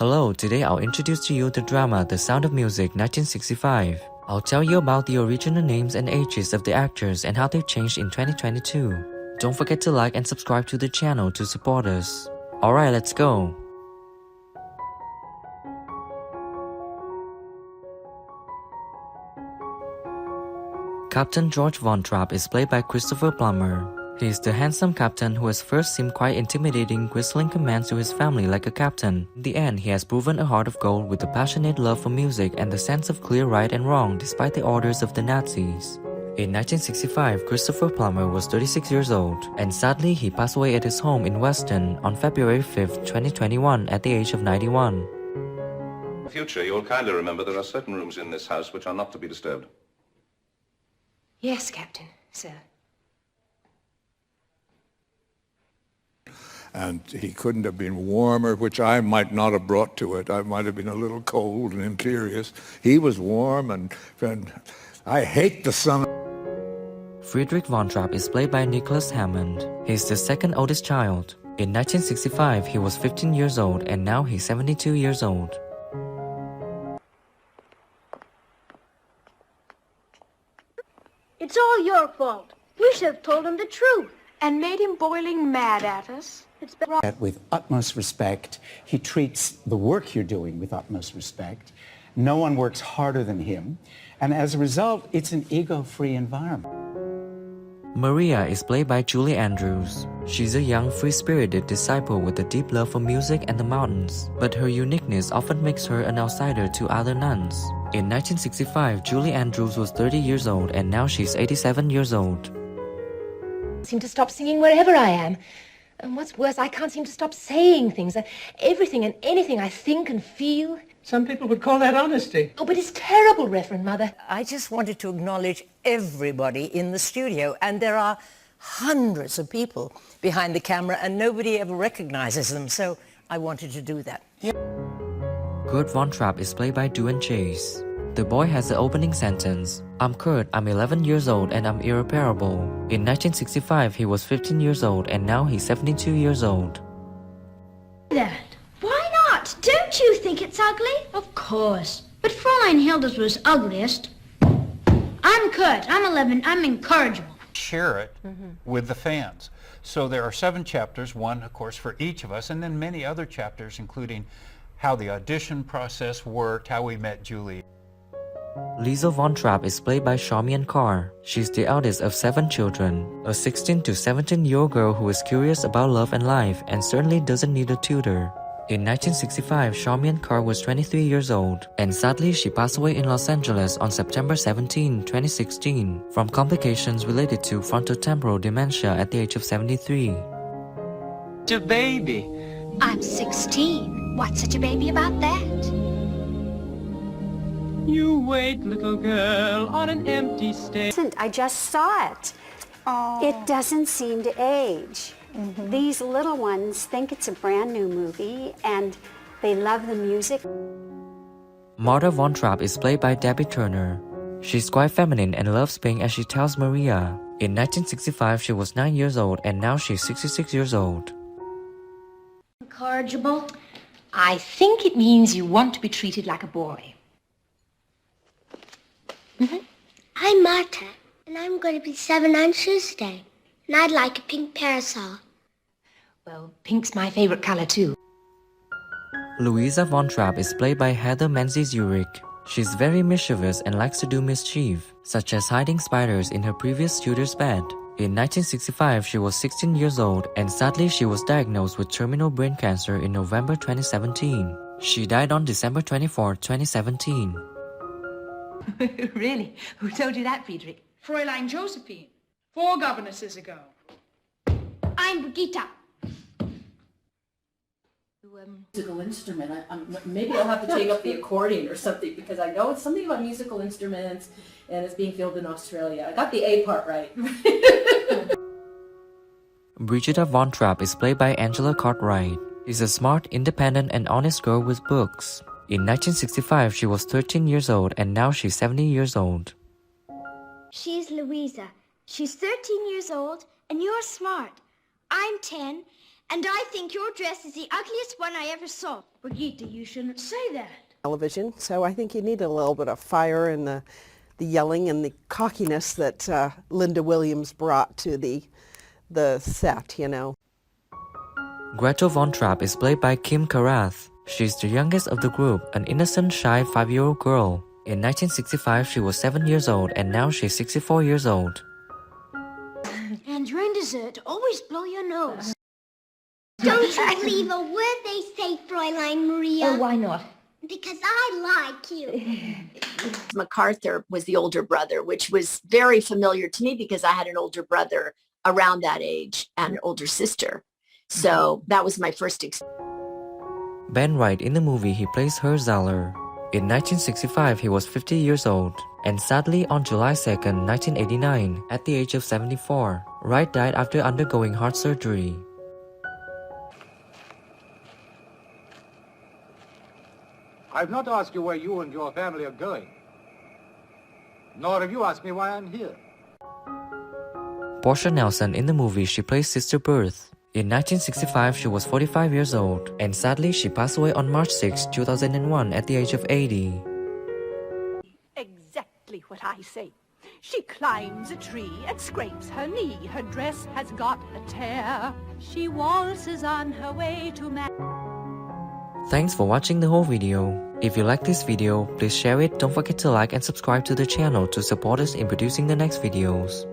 Hello, today I'll introduce to you the drama The Sound of Music 1965. I'll tell you about the original names and ages of the actors and how they've changed in 2022. Don't forget to like and subscribe to the channel to support us. Alright, let's go. Captain George Von Trapp is played by Christopher Plummer. He is the handsome captain who has first seemed quite intimidating, whistling commands to his family like a captain. In the end, he has proven a heart of gold with a passionate love for music and the sense of clear right and wrong despite the orders of the Nazis. In 1965, Christopher Plummer was 36 years old, and sadly he passed away at his home in Weston on February 5, 2021 at the age of 91. In the future, you'll kindly remember there are certain rooms in this house which are not to be disturbed. Yes, Captain, sir. And he couldn't have been warmer, which I might not have brought to it. I might have been a little cold and imperious. He was warm, and I hate the sun. Friedrich Von Trapp is played by Nicholas Hammond. He's the second oldest child. In 1965, he was 15 years old, and now he's 72 years old. It's all your fault. We should have told him the truth. And made him boiling mad at us. It's been With utmost respect, he treats the work you're doing with utmost respect. No one works harder than him. And as a result, it's an ego-free environment. Maria is played by Julie Andrews. She's a young, free-spirited disciple with a deep love for music and the mountains, but her uniqueness often makes her an outsider to other nuns. In 1965, Julie Andrews was 30 years old, and now she's 87 years old. I seem to stop singing wherever I am. And what's worse, I can't seem to stop saying things. Everything and anything I think and feel. Some people would call that honesty. Oh, but it's terrible, Reverend Mother. I just wanted to acknowledge everybody in the studio, and there are hundreds of people behind the camera and nobody ever recognizes them, so I wanted to do that. Kurt Von Trapp is played by Duane Chase. The boy has the opening sentence, "I'm Kurt, I'm 11 years old and I'm irreparable." In 1965, he was 15 years old and now he's 72 years old. that. Why not? Don't you think it's ugly? Of course. But Fräulein Hilda's was ugliest. I'm Kurt. I'm 11. I'm incorrigible. Share it with the fans. So there are 7 chapters, one of course for each of us, and then many other chapters including how the audition process worked, how we met Julie. Liesl Von Trapp is played by Charmian Carr. She's the eldest of 7 children, a 16 to 17-year-old girl who is curious about love and life and certainly doesn't need a tutor. In 1965, Charmian Carr was 23 years old, and sadly she passed away in Los Angeles on September 17, 2016, from complications related to frontotemporal dementia at the age of 73. It's a baby. I'm 16. What's such a baby about that? You wait, little girl, on an empty stage. I just saw it. It doesn't seem to age. These little ones think it's a brand new movie and they love the music. Martha Von Trapp is played by Debbie Turner. She's quite feminine and loves pink as she tells Maria. In 1965, she was 9 years old and now she's 66 years old. Incorrigible? I think it means you want to be treated like a boy. I'm Marta, and I'm going to be 7 on Tuesday, and I'd like a pink parasol. Well, pink's my favorite color, too. Louisa Von Trapp is played by Heather Menzies-Urich. She's very mischievous and likes to do mischief, such as hiding spiders in her previous tutor's bed. In 1965, she was 16 years old, and sadly she was diagnosed with terminal brain cancer in November 2017. She died on December 24, 2017. Really? Who told you that, Friedrich? Fräulein Josephine, 4 governesses ago. I'm Brigitte. Musical instrument. Maybe I'll have to take up the accordion or something because I know it's something about musical instruments and it's being filmed in Australia. I got the A part right. Brigitte Von Trapp is played by Angela Cartwright. She's a smart, independent, and honest girl with books. In 1965, she was 13 years old and now she's 70 years old. She's Louisa. She's 13 years old and you're smart. I'm 10 And I think your dress is the ugliest one I ever saw. Brigitte, you shouldn't say that. Television, so I think you need a little bit of fire and the yelling and the cockiness that Linda Williams brought to the set, you know. Gretel Von Trapp is played by Kim Karath. She's the youngest of the group, an innocent, shy 5-year-old girl. In 1965, she was 7 years old, and now she's 64 years old. And during dessert, always blow your nose. Don't you believe a word they say, Fräulein Maria. Oh, why not? Because I like you. MacArthur was the older brother, which was very familiar to me because I had an older brother around that age and an older sister. So that was my first experience. Ben Wright in the movie, he plays Herr-Zahler. In 1965, he was 50 years old. And sadly, on July 2nd, 1989, at the age of 74, Wright died after undergoing heart surgery. I've not asked you where you and your family are going. Nor have you asked me why I'm here. Portia Nelson in the movie, she plays Sister Berth. In 1965, she was 45 years old, and sadly, she passed away on March 6, 2001 at the age of 80. Exactly what I say. She climbs a tree and scrapes her knee. Her dress has got a tear. She waltzes on her way to Thanks for watching the whole video. If you like this video, please share it, don't forget to like and subscribe to the channel to support us in producing the next videos.